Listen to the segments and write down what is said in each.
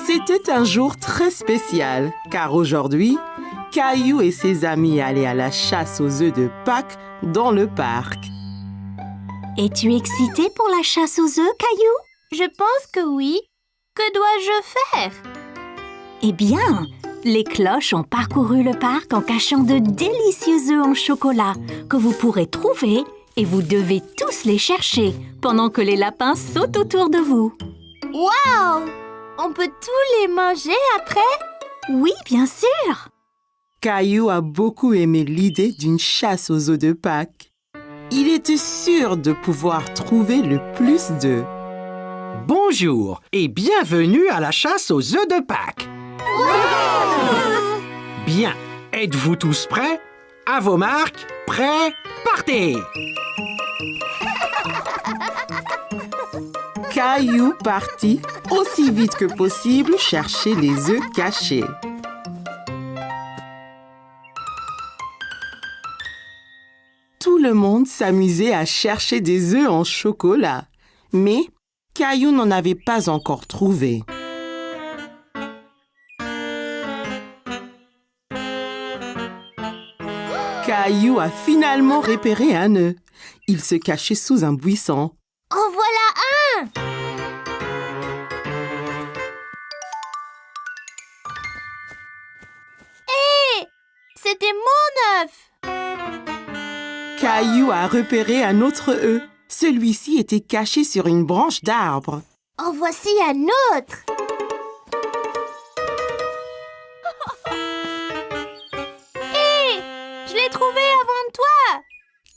C'était un jour très spécial, car aujourd'hui, Caillou et ses amis allaient à la chasse aux œufs de Pâques dans le parc. Es-tu excité pour la chasse aux œufs, Caillou? Je pense que oui. Que dois-je faire? Eh bien, les cloches ont parcouru le parc en cachant de délicieux œufs en chocolat que vous pourrez trouver et vous devez tous les chercher pendant que les lapins sautent autour de vous. Waouh! On peut tous les manger après? Oui, bien sûr! Caillou a beaucoup aimé l'idée d'une chasse aux œufs de Pâques. Il était sûr de pouvoir trouver le plus d'œufs. Bonjour et bienvenue à la chasse aux œufs de Pâques. Bien, êtes-vous tous prêts? À vos marques, prêts, partez! Caillou partit aussi vite que possible chercher les œufs cachés. Tout le monde s'amusait à chercher des œufs en chocolat, mais Caillou n'en avait pas encore trouvé. Caillou a finalement repéré un œuf. Il se cachait sous un buisson. En voilà un! Hé! C'était mon œuf! Caillou a repéré un autre œuf. Celui-ci était caché sur une branche d'arbre. En voici un autre! Hé! Je l'ai trouvé avant toi!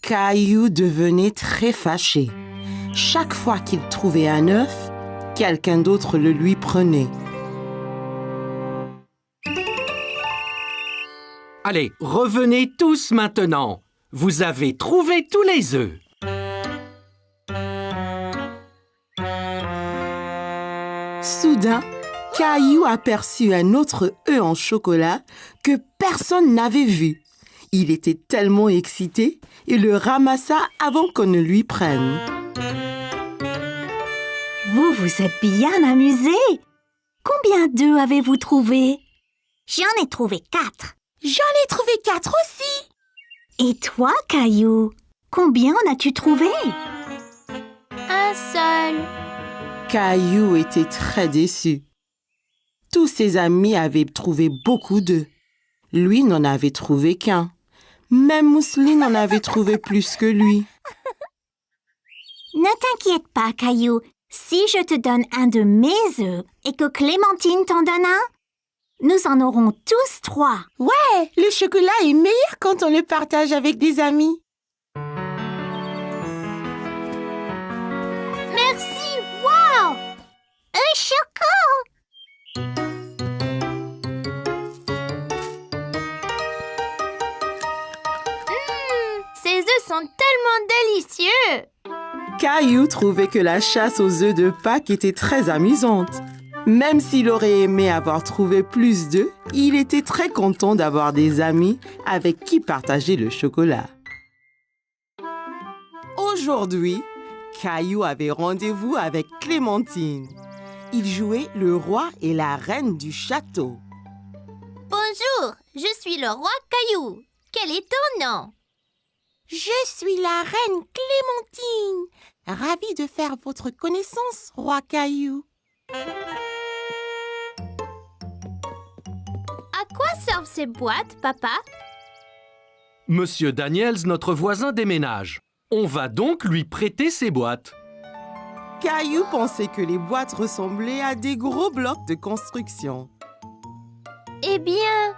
Caillou devenait très fâché. Chaque fois qu'il trouvait un œuf, quelqu'un d'autre le lui prenait. Allez, revenez tous maintenant. Vous avez trouvé tous les œufs. Soudain, Caillou aperçut un autre œuf en chocolat que personne n'avait vu. Il était tellement excité et le ramassa avant qu'on ne lui prenne. Vous vous êtes bien amusés. Combien d'œufs avez-vous trouvé? J'en ai trouvé 4. J'en ai trouvé 4 aussi. Et toi, Caillou, combien en as-tu trouvé? Un seul. Caillou était très déçu. Tous ses amis avaient trouvé beaucoup d'œufs. Lui n'en avait trouvé qu'un. Même Mousseline en avait trouvé plus que lui. Ne t'inquiète pas, Caillou. Si je te donne un de mes œufs et que Clémentine t'en donne un, nous en aurons tous 3. Ouais, le chocolat est meilleur quand on le partage avec des amis. Merci! Wow! Un choco! Ces œufs sont tellement délicieux! Caillou trouvait que la chasse aux œufs de Pâques était très amusante. Même s'il aurait aimé avoir trouvé plus d'œufs, il était très content d'avoir des amis avec qui partager le chocolat. Aujourd'hui, Caillou avait rendez-vous avec Clémentine. Ils jouaient le roi et la reine du château. Bonjour, je suis le roi Caillou. Quel est ton nom? Je suis la reine Clémentine. Ravie de faire votre connaissance, roi Caillou. À quoi servent ces boîtes, papa? Monsieur Daniels, notre voisin, déménage. On va donc lui prêter ses boîtes. Caillou pensait que les boîtes ressemblaient à des gros blocs de construction. Eh bien,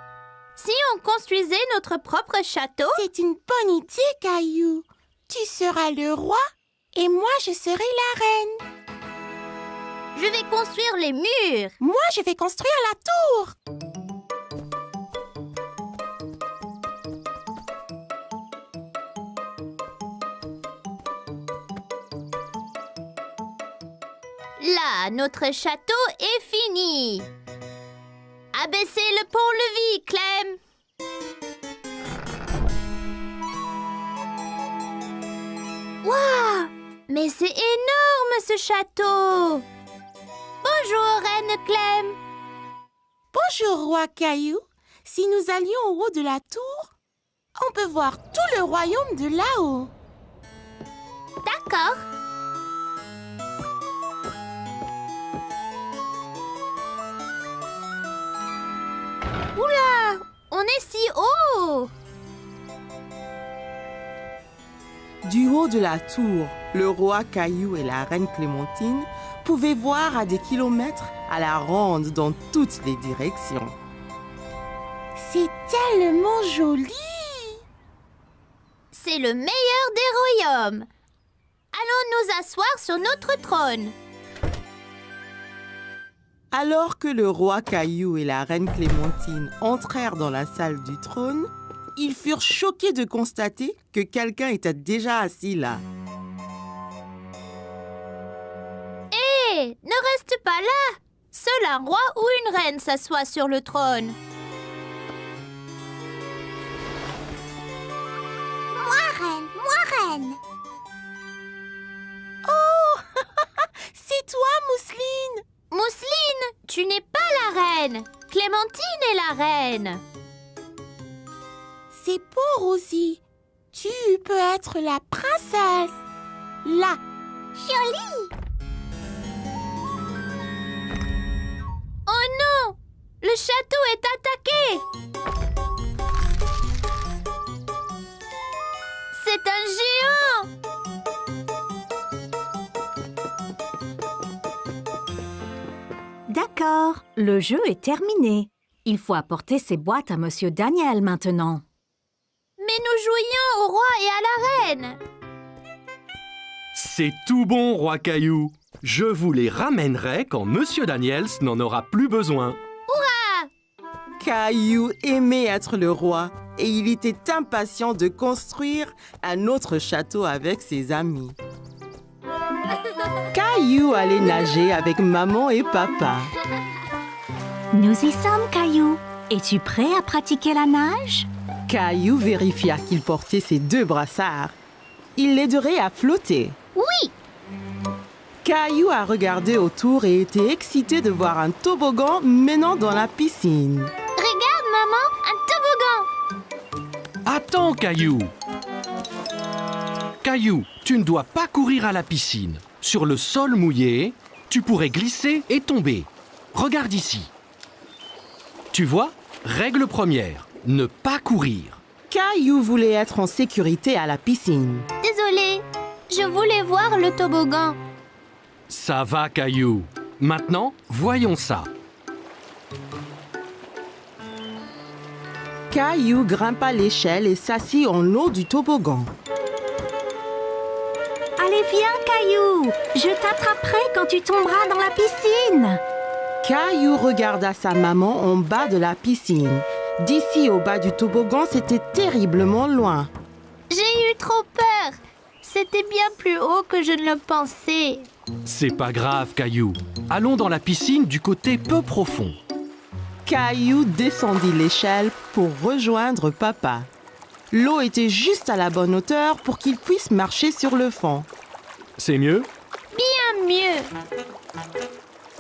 si on construisait notre propre château? C'est une bonne idée, Caillou. Tu seras le roi et moi, je serai la reine. Je vais construire les murs. Moi, je vais construire la tour. Là, notre château est fini. Abaissez le pont-levis, Clem. Waouh! Mais c'est énorme, ce château! Bonjour, Reine Clem! Bonjour, roi Caillou. Si nous allions au haut de la tour, on peut voir tout le royaume de là-haut. D'accord. Oula, on est si haut. Du haut de la tour, le roi Caillou et la reine Clémentine pouvaient voir à des kilomètres à la ronde dans toutes les directions. C'est tellement joli! C'est le meilleur des royaumes. Allons nous asseoir sur notre trône. Alors que le roi Caillou et la reine Clémentine entrèrent dans la salle du trône, ils furent choqués de constater que quelqu'un était déjà assis là. Hé, ne reste pas là. Seul un roi ou une reine s'assoit sur le trône. Moi reine. Oh, c'est toi, Mousseline! Mousseline, tu n'es pas la reine. Clémentine est la reine. C'est beau, Rosie. Tu peux être la princesse. Là. Jolie. Oh non, le château est attaqué. C'est un géant. D'accord, le jeu est terminé. Il faut apporter ces boîtes à Monsieur Daniel maintenant. Mais nous jouions au roi et à la reine. C'est tout bon, roi Caillou. Je vous les ramènerai quand Monsieur Daniels n'en aura plus besoin. Caillou aimait être le roi et il était impatient de construire un autre château avec ses amis. Caillou allait nager avec maman et papa. Nous y sommes, Caillou. Es-tu prêt à pratiquer la nage? Caillou vérifia qu'il portait ses 2 brassards. Il l'aiderait à flotter. Oui. Caillou a regardé autour et était excité de voir un toboggan menant dans la piscine. Regarde, maman, un toboggan. Attends, Caillou. Caillou, tu ne dois pas courir à la piscine. Sur le sol mouillé, tu pourrais glisser et tomber. Regarde ici. Tu vois, règle première, ne pas courir. Caillou voulait être en sécurité à la piscine. Désolée, je voulais voir le toboggan. Ça va, Caillou. Maintenant, voyons ça. Caillou grimpa l'échelle et s'assit en haut du toboggan. Allez, viens, Caillou. Je t'attraperai quand tu tomberas dans la piscine. Caillou regarda sa maman en bas de la piscine. D'ici au bas du toboggan, c'était terriblement loin. J'ai eu trop peur. C'était bien plus haut que je ne le pensais. C'est pas grave, Caillou. Allons dans la piscine du côté peu profond. Caillou descendit l'échelle pour rejoindre papa. L'eau était juste à la bonne hauteur pour qu'il puisse marcher sur le fond. C'est mieux? Bien mieux.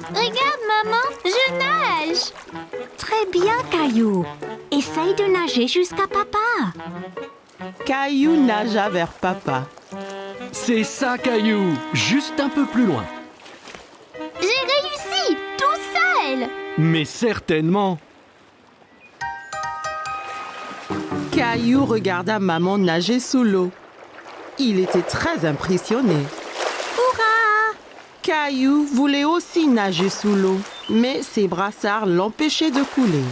Regarde, maman, je nage. Très bien, Caillou. Essaye de nager jusqu'à papa. Caillou nagea vers papa. C'est ça, Caillou. Juste un peu plus loin. J'ai réussi, tout seul. Mais certainement. Caillou regarda maman nager sous l'eau. Il était très impressionné. Hurrah! Caillou voulait aussi nager sous l'eau, mais ses brassards l'empêchaient de couler.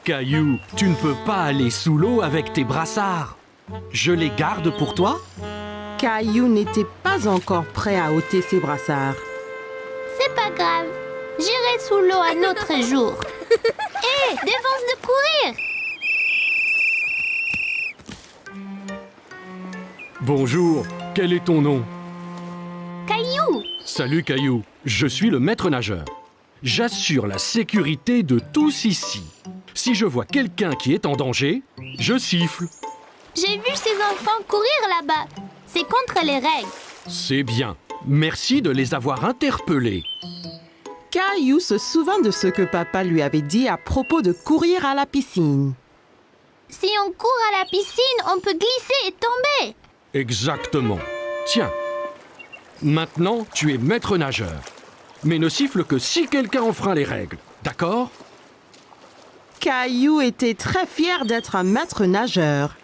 Caillou, tu ne peux pas aller sous l'eau avec tes brassards. Je les garde pour toi? Caillou n'était pas encore prêt à ôter ses brassards. C'est pas grave. J'irai sous l'eau un autre jour. Hé, défense de courir. Bonjour, quel est ton nom? Caillou. Salut, Caillou. Je suis le maître nageur. J'assure la sécurité de tous ici. Si je vois quelqu'un qui est en danger, je siffle. J'ai vu ces enfants courir là-bas. C'est contre les règles. C'est bien. Merci de les avoir interpellés. Caillou se souvint de ce que papa lui avait dit à propos de courir à la piscine. Si on court à la piscine, on peut glisser et tomber. Exactement. Tiens. Maintenant, tu es maître nageur. Mais ne siffle que si quelqu'un enfreint les règles. D'accord? Caillou était très fier d'être un maître nageur.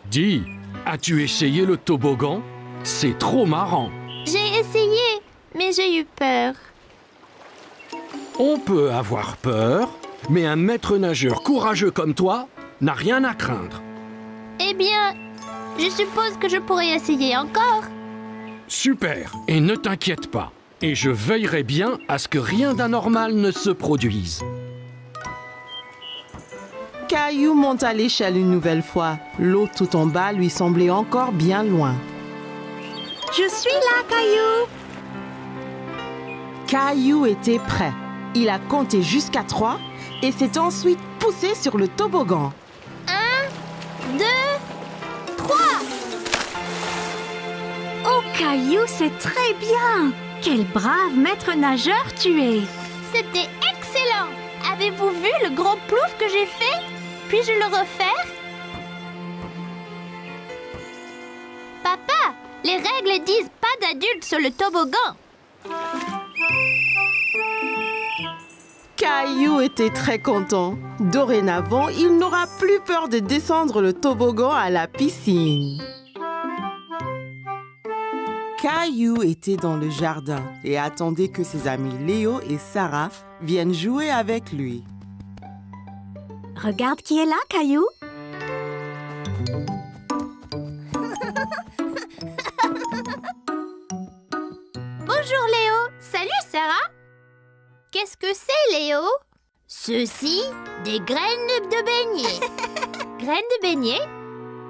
Dis, as-tu essayé le toboggan? C'est trop marrant. J'ai essayé, mais j'ai eu peur. On peut avoir peur, mais un maître nageur courageux comme toi n'a rien à craindre. Eh bien, je suppose que je pourrais essayer encore. Super, et ne t'inquiète pas. Et je veillerai bien à ce que rien d'anormal ne se produise. Caillou monta l'échelle une nouvelle fois. L'eau tout en bas lui semblait encore bien loin. Je suis là, Caillou. Caillou était prêt. Il a compté jusqu'à 3 et s'est ensuite poussé sur le toboggan. 1, 2, 3. Oh, Caillou, c'est très bien. Quel brave maître nageur tu es. C'était excellent. Avez-vous vu le gros plouf que j'ai fait? Puis-je le refaire? Papa, les règles disent pas d'adultes sur le toboggan. Caillou était très content. Dorénavant, il n'aura plus peur de descendre le toboggan à la piscine. Caillou était dans le jardin et attendait que ses amis Léo et Sarah viennent jouer avec lui. Regarde qui est là, Caillou. Bonjour Léo. Salut Sarah. Qu'est-ce que c'est Léo? Ceci, des graines de beignet. Graines de beignet?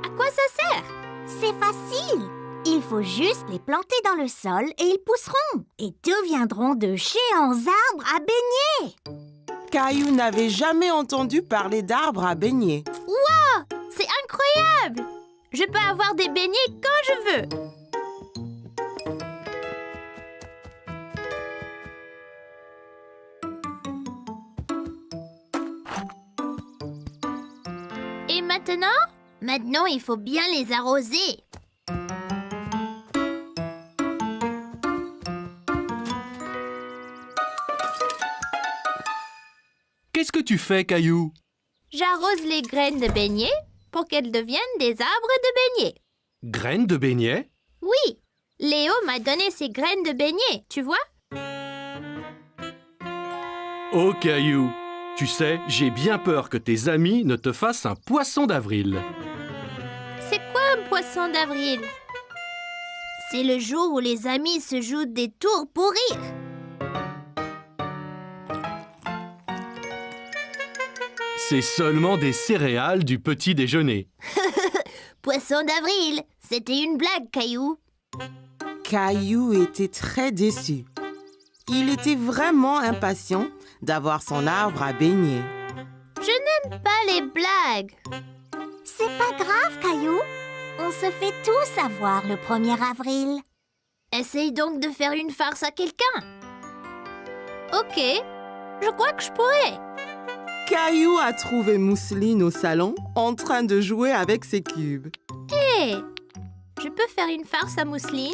À quoi ça sert? C'est facile. Il faut juste les planter dans le sol et ils pousseront et deviendront de géants arbres à beignets. Caillou n'avait jamais entendu parler d'arbres à beignets. Wow, c'est incroyable! Je peux avoir des beignets quand je veux. Et maintenant? Maintenant, il faut bien les arroser. Qu'est-ce que tu fais, Caillou? J'arrose les graines de beignets pour qu'elles deviennent des arbres de beignets. Graines de beignets? Oui, Léo m'a donné ces graines de beignets, tu vois? Oh, Caillou, tu sais, j'ai bien peur que tes amis ne te fassent un poisson d'avril. C'est quoi un poisson d'avril? C'est le jour où les amis se jouent des tours pour rire. C'est seulement des céréales du petit déjeuner. Poisson d'avril, c'était une blague, Caillou. Caillou était très déçu. Il était vraiment impatient d'avoir son arbre à beignets. Je n'aime pas les blagues. C'est pas grave, Caillou. On se fait tous avoir le 1er avril. Essaye donc de faire une farce à quelqu'un. Ok, je crois que je pourrais. Caillou a trouvé Mousseline au salon en train de jouer avec ses cubes. Hé, je peux faire une farce à Mousseline?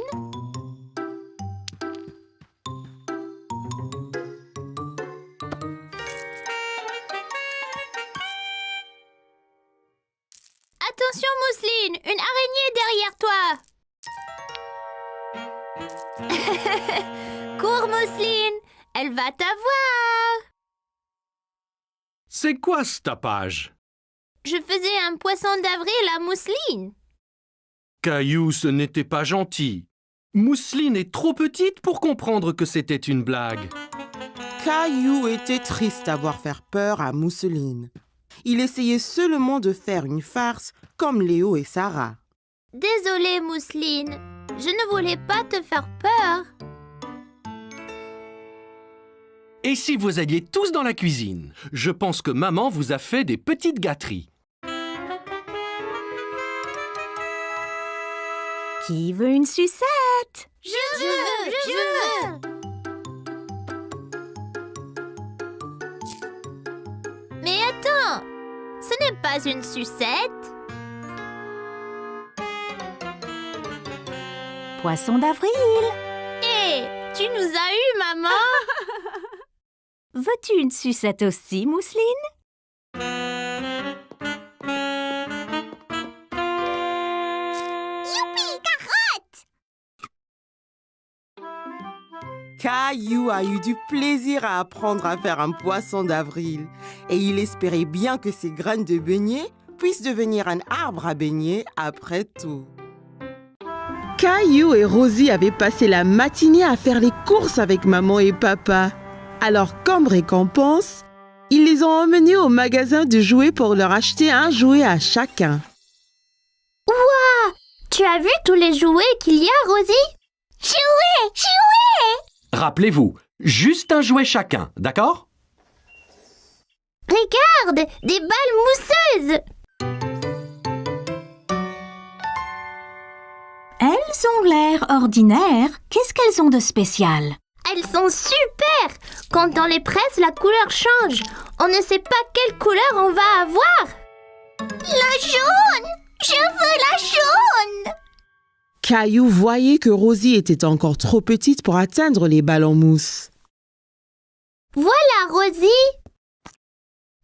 Attention Mousseline, une araignée derrière toi. Cours Mousseline, elle va t'avoir. C'est quoi ce tapage? Je faisais un poisson d'avril à Mousseline. Caillou, ce n'était pas gentil. Mousseline est trop petite pour comprendre que c'était une blague. Caillou était triste d'avoir fait peur à Mousseline. Il essayait seulement de faire une farce comme Léo et Sarah. Désolée Mousseline, je ne voulais pas te faire peur. Et si vous alliez tous dans la cuisine? Je pense que maman vous a fait des petites gâteries. Qui veut une sucette? Je veux. n'est pas une sucette. Poisson d'avril. Hé, tu nous as eu, maman. Veux-tu une sucette aussi, Mousseline? Youpi, carotte! Caillou a eu du plaisir à apprendre à faire un poisson d'avril et il espérait bien que ses graines de beignet puissent devenir un arbre à beignets après tout. Caillou et Rosie avaient passé la matinée à faire les courses avec maman et papa. Alors, comme récompense, ils les ont emmenés au magasin de jouets pour leur acheter un jouet à chacun. Tu as vu tous les jouets qu'il y a, Rosie? Jouer! Rappelez-vous, juste un jouet chacun, d'accord? Regarde, des balles mousseuses. Elles ont l'air ordinaires. Qu'est-ce qu'elles ont de spécial? Elles sont super. Quand on les presse, la couleur change. On ne sait pas quelle couleur on va avoir. La jaune! Je veux la jaune! Caillou voyait que Rosie était encore trop petite pour atteindre les balles en mousse. Voilà, Rosie.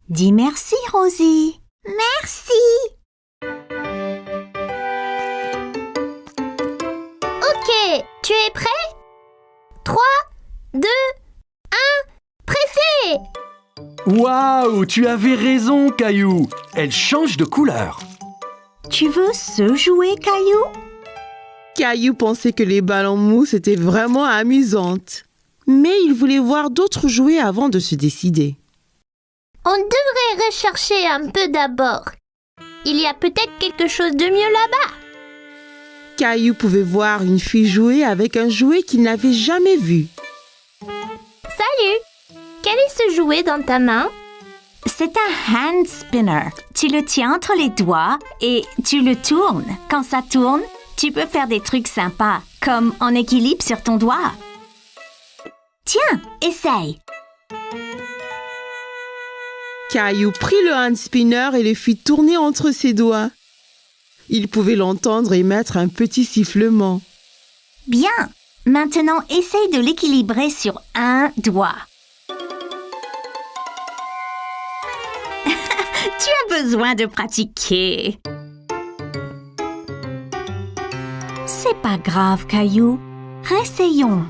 Dis merci, Rosie. Merci! Ok, tu es prêt? 3, 2, 1, pressez! Waouh, tu avais raison, Caillou. Elle change de couleur. Tu veux ce jouet, Caillou? Caillou pensait que les balles en mousse étaient vraiment amusantes. Mais il voulait voir d'autres jouets avant de se décider. On devrait rechercher un peu d'abord. Il y a peut-être quelque chose de mieux là-bas. Caillou pouvait voir une fille jouer avec un jouet qu'il n'avait jamais vu. Salut! Quel est ce jouet dans ta main? C'est un hand spinner. Tu le tiens entre les doigts et tu le tournes. Quand ça tourne, tu peux faire des trucs sympas, comme en équilibre sur ton doigt. Tiens, essaye. Caillou prit le hand spinner et le fit tourner entre ses doigts. Il pouvait l'entendre émettre un petit sifflement. Bien. Maintenant, essaye de l'équilibrer sur un doigt. Tu as besoin de pratiquer. C'est pas grave, Caillou. Réessayons.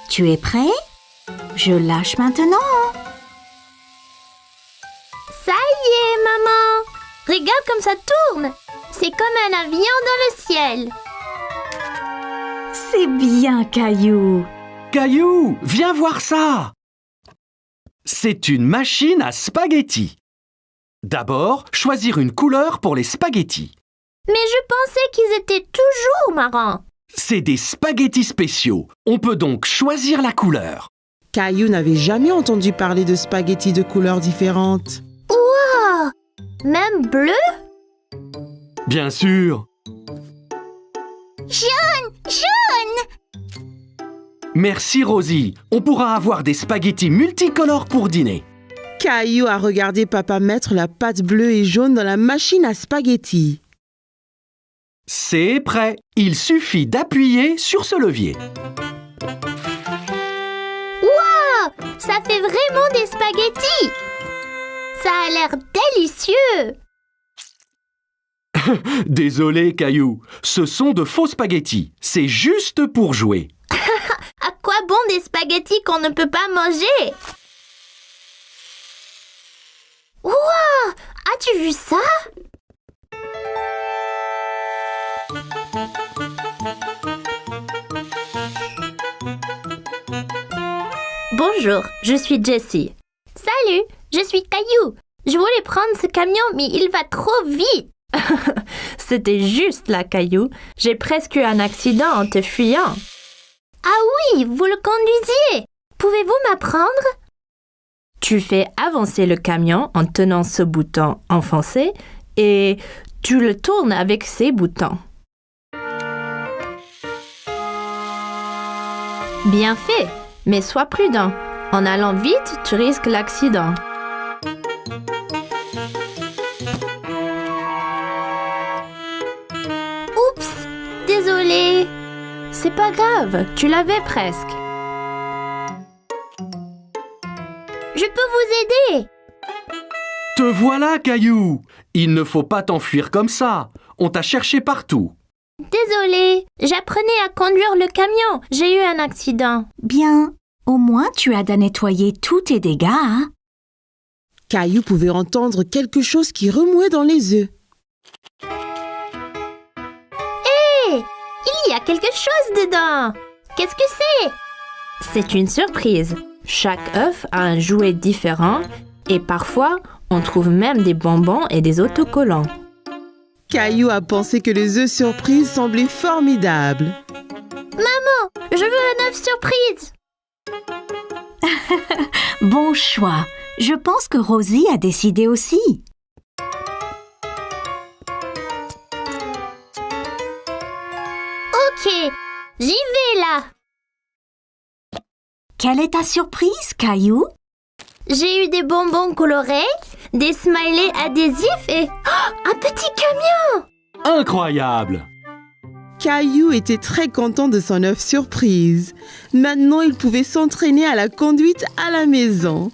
Tu es prêt? Je lâche maintenant. Ça y est, maman! Regarde comme ça tourne! C'est comme un avion dans le ciel. C'est bien, Caillou. Caillou, viens voir ça. C'est une machine à spaghettis. D'abord, choisir une couleur pour les spaghettis. Mais je pensais qu'ils étaient toujours marrants. C'est des spaghettis spéciaux. On peut donc choisir la couleur. Caillou n'avait jamais entendu parler de spaghettis de couleurs différentes. Wow! Même bleu? Bien sûr. Jaune! Merci Rosie. On pourra avoir des spaghettis multicolores pour dîner. Caillou a regardé papa mettre la pâte bleue et jaune dans la machine à spaghettis. C'est prêt. Il suffit d'appuyer sur ce levier. Wow! Ça fait vraiment des spaghettis! Ça a l'air délicieux! Désolé Caillou, ce sont de faux spaghettis. C'est juste pour jouer. À quoi bon des spaghettis qu'on ne peut pas manger? Wow! As-tu vu ça? Bonjour, je suis Jessie. Salut, je suis Caillou. Je voulais prendre ce camion, mais il va trop vite. C'était juste là, Caillou. J'ai presque eu un accident en te fuyant. Ah oui, vous le conduisiez. Pouvez-vous m'apprendre? Tu fais avancer le camion en tenant ce bouton enfoncé et tu le tournes avec ces boutons. Bien fait, mais sois prudent. En allant vite, tu risques l'accident. Oups, désolé. C'est pas grave, tu l'avais presque. Je peux vous aider. Te voilà, Caillou! Il ne faut pas t'enfuir comme ça. On t'a cherché partout. Désolé, j'apprenais à conduire le camion. J'ai eu un accident. Bien, au moins tu as à nettoyer tous tes dégâts, hein? Caillou pouvait entendre quelque chose qui remuait dans les œufs. Il y a quelque chose dedans. Qu'est-ce que c'est? C'est une surprise. Chaque œuf a un jouet différent et parfois, on trouve même des bonbons et des autocollants. Caillou a pensé que les œufs surprises semblaient formidables. Je veux un œuf surprise. Bon choix. Je pense que Rosie a décidé aussi. Ok, j'y vais là. Quelle est ta surprise, Caillou? J'ai eu des bonbons colorés, des smileys adhésifs et un petit camion. Incroyable! Caillou était très content de son œuf surprise. Maintenant, il pouvait s'entraîner à la conduite à la maison.